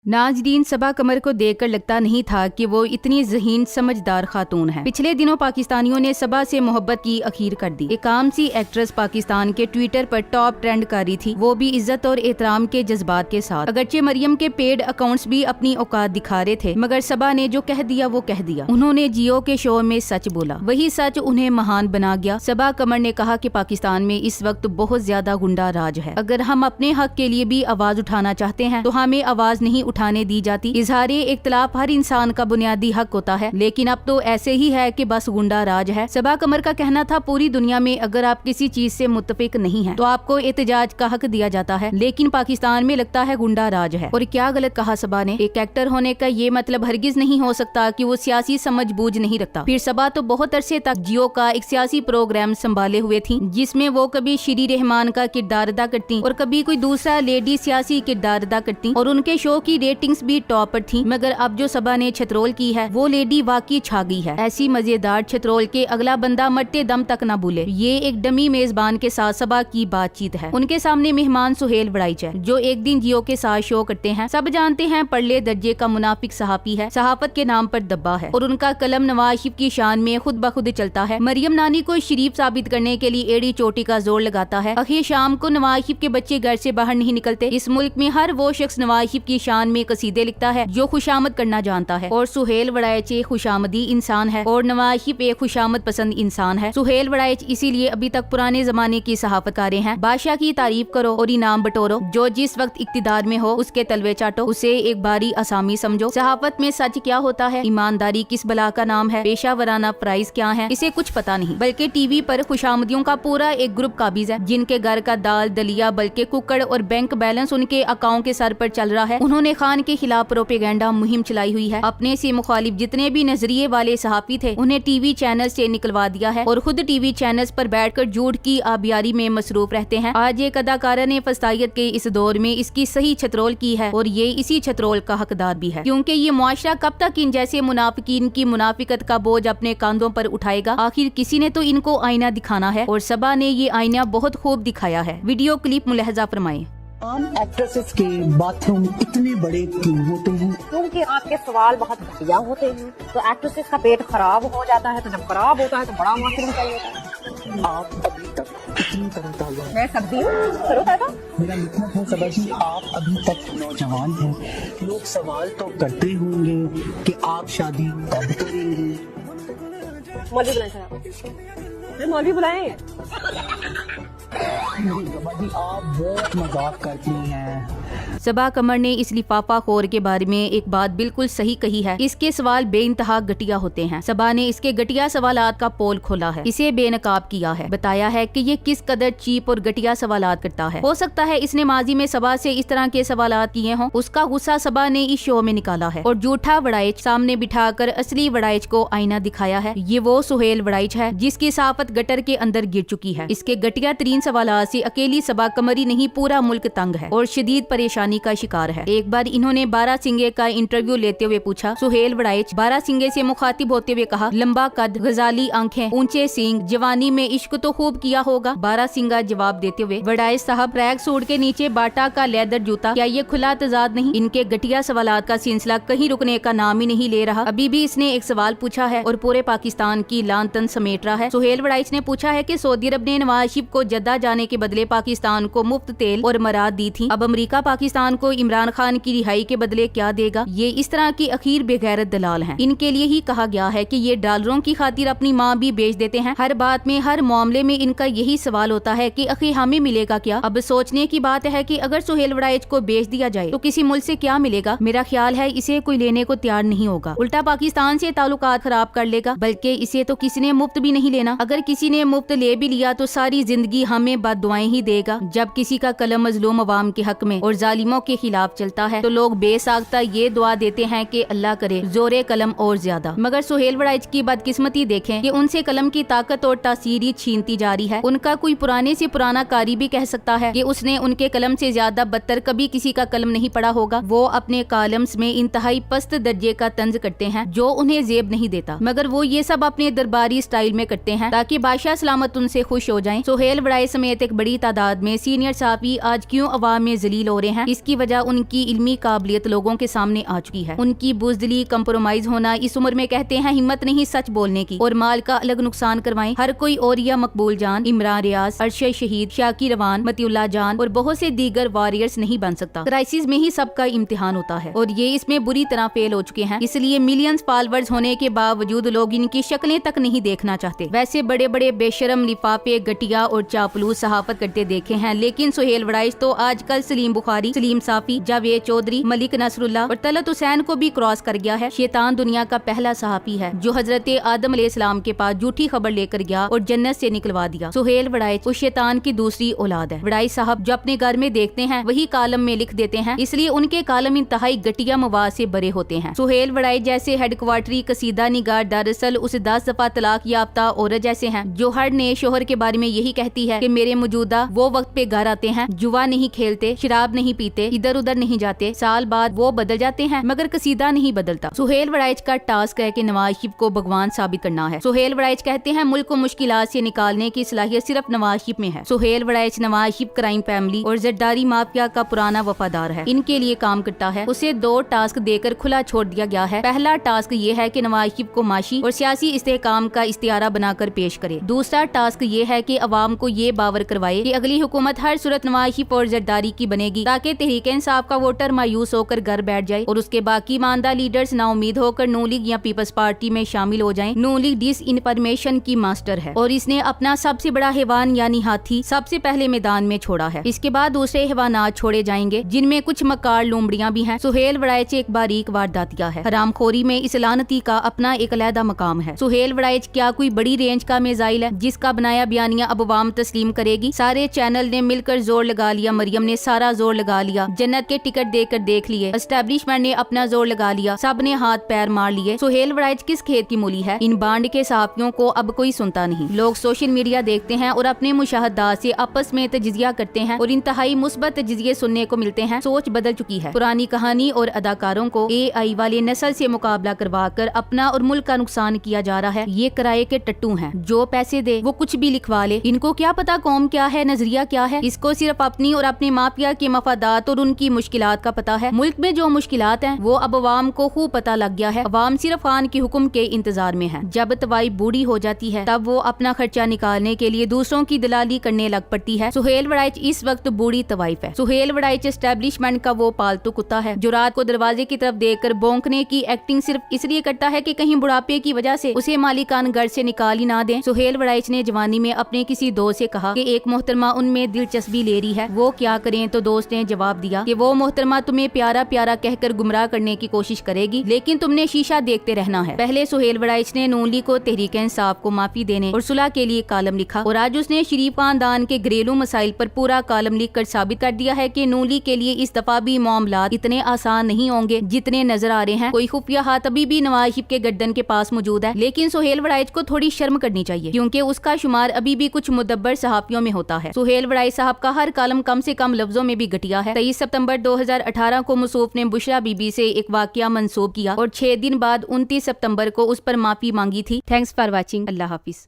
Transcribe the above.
नाजरीन, सबा कमर को देखकर लगता नहीं था कि वो इतनी ज़हीन समझदार खातून है। पिछले दिनों पाकिस्तानियों ने सबा से मोहब्बत की अखीर कर दी। एक आम सी एक्ट्रेस पाकिस्तान के ट्विटर पर टॉप ट्रेंड कर रही थी, वो भी इज्जत और एहतराम के जज्बात के साथ। अगरचे मरियम के पेड अकाउंट्स भी अपनी औकात दिखा रहे थे, मगर सबा ने जो कह दिया वो कह दिया। उन्होंने जियो के शो में सच बोला, वही सच उन्हें महान बना गया। सबा कमर ने कहा कि पाकिस्तान में इस वक्त बहुत ज्यादा गुंडा राज है। अगर हम अपने हक के लिए भी आवाज उठाना चाहते हैं तो हमें आवाज नहीं उठाने दी जाती। इजहारे इख्तिलाफ हर इंसान का बुनियादी हक होता है, लेकिन अब तो ऐसे ही है कि बस गुंडा राज है। सबा कमर का कहना था, पूरी दुनिया में अगर आप किसी चीज से मुत्तफिक नहीं है तो आपको एहतजाज का हक दिया जाता है, लेकिन पाकिस्तान में लगता है गुंडा राज है। और क्या गलत कहा सबा ने। एक एक्टर होने का ये मतलब हरगिज नहीं हो सकता कि वो सियासी समझबूझ नहीं रखता। फिर सबा तो बहुत अरसे तक जियो का एक सियासी प्रोग्राम संभाले हुए थी, जिसमें वो कभी श्री रहमान का किरदार अदा करती और कभी कोई दूसरा लेडी सियासी किरदार अदा करती, और उनके शो की रेटिंग्स भी टॉप पर थी। मगर अब जो सबा ने छतरोल की है वो लेडी वाकई छा गई है। ऐसी मजेदार छतरोल के अगला बंदा मरते दम तक न भूले। ये एक डमी मेजबान के साथ सबा की बातचीत है। उनके सामने मेहमान सुहेल वड़ाइच है, जो एक दिन जियो के साथ शो करते हैं। सब जानते हैं पढ़ले दर्जे का मुनाफिक सहाफी है, सहाफत के नाम पर दब्बा है, और उनका कलम नवाज शरीफ की शान में खुद ब खुद चलता है। मरियम नानी को शरीफ साबित करने के लिए एड़ी चोटी का जोर लगाता है। आखिर शाम को नवाज शरीफ के बच्चे घर से बाहर नहीं निकलते। इस मुल्क में हर वो शख्स नवाज शरीफ की शान में कसीदे लिखता है जो खुशामद करना जानता है, और सुहेल वड़ाइच एक खुशामदी इंसान है और नवाज शरीफ एक खुशामद पसंद इंसान है। सुहेल वड़ाइच इसीलिए अभी तक पुराने जमाने की सहाफतकारें हैं। बादशाह की तारीफ करो और इनाम बटोरो, जो जिस वक्त इक्तिदार में हो उसके तलवे चाटो, उसे एक बारी असामी समझो। सहाफत में सच क्या होता है, ईमानदारी किस बला का नाम है, पेशावराना प्राइस क्या है, इसे कुछ पता नहीं। बल्कि टीवी पर खुशामदियों का पूरा एक ग्रुप काबिज है, जिनके घर का दाल दलिया बल्कि कुकड़ और बैंक बैलेंस उनके अकाउंट के सर पर चल रहा है। उन्होंने खान के खिलाफ प्रोपेगेंडा मुहिम चलाई हुई है। अपने से मुखालिफ जितने भी नजरिए वाले सहाफी थे उन्हें टीवी चैनल से निकलवा दिया है, और खुद टीवी चैनल्स पर बैठकर झूठ की आबियारी में मसरूफ रहते हैं। आज एक अदाकारा ने फसायत के इस दौर में इसकी सही छतरोल की है, और ये इसी छतरोल का हकदार भी है, क्योंकि ये मुआशरा कब तक इन जैसे मुनाफिकीन की मुनाफिकत का बोझ अपने कांधों पर उठाएगा। आखिर किसी ने तो इनको आईना दिखाना है, और सबा ने ये आईना बहुत खूब दिखाया है। वीडियो क्लिप मुलाहजा फरमाएं। आम एक्ट्रेसेस के बाथरूम इतने बड़े क्यों होते हैं? क्योंकि आपके सवाल बहुत घटिया होते हैं, तो एक्ट्रेसेस का पेट खराब हो जाता है, तो जब खराब होता है तो बड़ा वॉशरूम चाहिए होता है। आप अभी तक इतनी तरोताजा। मैं सब्जी हूँ, तरोताजा। मेरा मतलब है सबा जी, आप अभी तक नौजवान हैं। लोग सवाल तो करते होंगे कि आप शादी कब करेंगे? मौलवी बुलाए, मौलवी बुलाए। सबा जी, आप बहुत मजाक करती हैं। सबा कमर ने इस लिफाफा खोर के बारे में एक बात बिल्कुल सही कही है। इसके सवाल बेइंतहा घटिया होते हैं। सबा ने इसके घटिया सवालात का पोल खोला है, इसे बेनकाब किया है, बताया है कि ये किस कदर चीप और घटिया सवालात करता है। हो सकता है इसने माजी में सबा से इस तरह के सवालात किए हों। उसका गुस्सा सबा ने इस शो में निकाला है, और झूठा वड़ाइच सामने बिठाकर असली वड़ाइच को आईना दिखाया है। ये वो सुहेल वड़ाइच है जिसकी साफत गटर के अंदर गिर चुकी है। इसके घटिया तरीन सवालात से अकेली सबा कमरी नहीं, पूरा मुल्क तंग है और शदीद परेशानी का शिकार है। एक बार इन्होंने बारासिंगे का इंटरव्यू लेते हुए पूछा। सुहेल वड़ाइच बारासिंगे से मुखातिब होते हुए कहा, लंबा कद, गजाली आंखें, ऊंचे सींग, जवानी में इश्क तो खूब किया होगा। बारासिंगा जवाब देते हुए, वड़ाइच साहब, ट्रैक सूट के नीचे बाटा का लेदर जूता, क्या ये खुला तजाद नहीं? इनके घटिया सवालात का सिलसिला कहीं रुकने का नाम ही नहीं ले रहा। अभी भी इसने एक सवाल पूछा है और पूरे पाकिस्तान की लान तन समेट रहा है। सुहेल वड़ाइच ने पूछा है कि सऊदी अरब ने नवाज शरीफ को जद्दा जाने के बदले पाकिस्तान को मुफ्त तेल और मराद दी थी। अब अमेरिका पाकिस्तान को इमरान खान की रिहाई के बदले क्या देगा? ये इस तरह की अखीर बेगैरत दलाल हैं। इनके लिए ही कहा गया है कि ये डॉलरों की खातिर अपनी माँ भी बेच देते हैं। हर बात में, हर मामले में इनका यही सवाल होता है कि आखिर हमें मिलेगा क्या? अब सोचने की बात है कि अगर सुहेल वड़ाइच को बेच दिया जाए तो किसी मुल्क से क्या मिलेगा? मेरा ख्याल है इसे कोई लेने को तैयार नहीं होगा, उल्टा पाकिस्तान से ताल्लुकात खराब कर लेगा। बल्कि इसे तो किसी ने मुफ्त भी नहीं लेना। अगर किसी ने मुफ्त ले भी लिया तो सारी जिंदगी हमें बददुआएं ही देगा। जब किसी का कलम मजलूम अवाम के हक में और जालिमों के खिलाफ चलता है तो लोग बेसाख्ता ये दुआ देते हैं कि अल्लाह करे जोरे कलम और ज्यादा। मगर सुहेल वड़ाइच की बदकिस्मती देखें कि उनसे कलम की ताकत और तासीरी छीनती जा रही है। उनका कोई पुराने से पुराना कारी भी कह सकता है कि उसने उनके कलम से ज्यादा बदतर कभी किसी का कलम नहीं पढ़ा होगा। वो अपने कॉलम्स में इंतहाई पस्त दर्जे का तंज करते हैं जो उन्हें जेब नहीं देता, मगर वो ये सब अपने दरबारी स्टाइल में करते हैं ताकि बादशाह सलामत उनसे खुश हो जाएं। सुहेल वड़ाइच समेत एक बड़ी तादाद में सीनियर सहाफी आज क्यों अवाम में जलील हो रहे हैं, इसकी वजह उनकी इल्मी काबिलियत लोगों के सामने आ चुकी है। उनकी बुज़दिली, कंप्रोमाइज होना, इस उम्र में कहते हैं हिम्मत नहीं सच बोलने की और माल का अलग नुकसान करवाएं। हर कोई औरिया मकबूल जान, इमरान रियाज, अरशद शहीद, शाकिर रवान, मतीउल्लाह जान और बहुत से दीगर वॉरियर्स नहीं बन सकता। क्राइसिस में ही सबका इम्तिहान होता है और ये इसमें बुरी तरह फेल हो चुके हैं। इसलिए मिलियंस फॉलोअर्स होने के बावजूद लोग इनकी शक्लें तक नहीं देखना चाहते। वैसे बड़े बड़े बेशरम, लिफाफे, घटिया और चापलूस सहाफत करते देखे हैं, लेकिन सुहेल वड़ाइच तो आजकल सलीम बुखारी, सलीम साफी, जावेद चौधरी, मलिक नसरुल्लाह और तलत हुसैन को भी क्रॉस कर गया है। शैतान दुनिया का पहला सहाफी है जो हजरत आदम अलैहिस्सलाम के पास झूठी खबर लेकर गया और जन्नत से निकलवा दिया। सुहेल वड़ाइच उस शैतान की दूसरी औलाद है। वड़ाइच साहब जो अपने घर में देखते हैं वही कालम में लिख देते हैं, इसलिए उनके कालम इंतहाई घटिया मवाद से भरे होते हैं। सुहेल वड़ाइच जैसे हेडक्वार्टरी कसीदा निगार दरअसल उस 10 दफा तलाक याफ्ता औरत जैसे हैं जो हर नए शोहर के बारे में यही कहती है कि मेरे मौजूदा वो वक्त पे घर आते हैं, जुआ नहीं खेलते, शराब नहीं पीते, इधर उधर नहीं जाते, साल बाद वो बदल जाते हैं मगर कसीदा नहीं बदलता। सुहेल वड़ाइच का टास्क है कि नवाज शरीफ को भगवान साबित करना है। सुहेल वड़ाइच कहते हैं मुल्क को मुश्किलात से निकालने की सलाहियत सिर्फ नवाज शरीफ में है। सुहेल वड़ाइच नवाज शरीफ क्राइम फैमिली और जरदारी माफिया का पुराना वफादार है, इनके लिए काम करता है। उसे 2 टास्क देकर खुला छोड़ दिया गया है। पहला टास्क ये है कि नवाज शरीफ को माशी और सियासी इस्तेहकाम का इस्तियारा बनाकर पेश करे। दूसरा टास्क ये है कि अवाम को ये बावर करवाए कि अगली हुकूमत हर सूरत नवाज शरीफ और जरदारी की बनेगी ताकि तहरीक इंसाफ का वोटर मायूस होकर घर बैठ जाए और उसके बाकी ईमानदार लीडर्स नाउमीद होकर नून लीग या पीपल्स पार्टी में शामिल हो जाएं। नून लीग डिस इन्फॉर्मेशन की मास्टर है और इसने अपना सबसे बड़ा हैवान यानी हाथी सबसे पहले मैदान में छोड़ा है। इसके बाद दूसरे हैवानात छोड़े जाएंगे जिनमें कुछ मकार लोमड़ियां भी हैं। सुहेल वड़ाइच एक बारीक वारदातिया है। हरामखोरी में इस लानती का अपना एक अलहदा मकाम है। सुहेल वड़ाइच क्या कोई बड़ी रेंज का मिसाइल है जिसका बनाया बयानिया अब अवाम तस्लीम करेगी? सारे चैनल ने मिलकर जोर लगा लिया, मरियम ने सारा जोर लगा लिया, जन्नत के टिकट देकर देख लिए, एस्टेब्लिशमेंट ने अपना जोर लगा लिया, सब ने हाथ पैर मार लिए। सुहेल वड़ाइच किस खेत की मूली है? इन बांड के सहाफियों को अब कोई सुनता नहीं। लोग सोशल मीडिया देखते हैं और अपने मुशाहदात से आपस में तजिजिया करते हैं और इंतहाई मुस्बत तजिजिये सुनने को मिलते हैं। सोच बदल चुकी है। पुरानी कहानी और अदाकारों को AI वाले नस्ल से मुकाबला करवा कर अपना और मुल्क का नुकसान किया जा रहा है। ये किराए के टट्टू हैं, जो पैसे दे वो कुछ भी लिखवा ले। इनको क्या पता कौम क्या है, नजरिया क्या है। इसको सिर्फ अपनी और अपने माफिया के मफादात और उनकी मुश्किलात का पता है। मुल्क में जो मुश्किलात हैं वो अब अवाम को खूब पता लग गया है। अवाम सिर्फ खान के हुक्म के इंतजार में है। जब तवाई बूढ़ी हो जाती है तब वो अपना खर्चा निकालने के लिए दूसरों की दलाली करने लग पड़ती है। सुहेल वड़ाइच इस वक्त बूढ़ी तवाइफ है। सुहेल वड़ाइच एस्टेब्लिशमेंट का वो पालतू कुत्ता है जो रात को दरवाजे की तरफ देखकर भौंकने की एक्टिंग सिर्फ इसलिए करता है कि कहीं बुढ़ापे की वजह से उसे मालिकान घर से निकाल ही ना दें। सुहेल वड़ाइच ने जवानी में अपने किसी दोस्त से कहा कि एक मोहतरमा उनमें दिलचस्पी ले रही है, वो क्या करें? तो दोस्त ने जवाब दिया कि वो मोहतरमा तुम्हें प्यारा प्यारा कहकर गुमराह करने की कोशिश करेगी, लेकिन तुमने शीशा देखते रहना है। पहले सुहेल वड़ाइच ने नून लीग को तहरीक इंसाफ को माफी देने और सुलह के लिए कालम लिखा और आज उसने शरीफ खानदान के घरेलू मसाइल पर पूरा कालम लिख कर साबित कर दिया है कि नून लीग के लिए इस दफा भी मामलात इतने आसान नहीं होंगे जितने नजर आ रहे हैं। कोई खुफिया हाथ अभी भी नवाज शरीफ के गर्दन के पास मौजूद है, लेकिन सुहेल वड़ाइच को थोड़ी शर्म करनी चाहिए क्योंकि उसका शुमार अभी भी कुछ मुदब्बर सहाफियों में होता है। सुहेल वड़ाइच साहब का हर कालम कम से कम लफ्जों में भी घटिया है। 23 सितंबर 2018 को मुसूफ ने बुशरा बीबी से एक वाकया मंसूब किया और 6 दिन बाद 29 सितंबर को उस पर माफी मांगी थी। Thanks for watching. Allah Hafiz.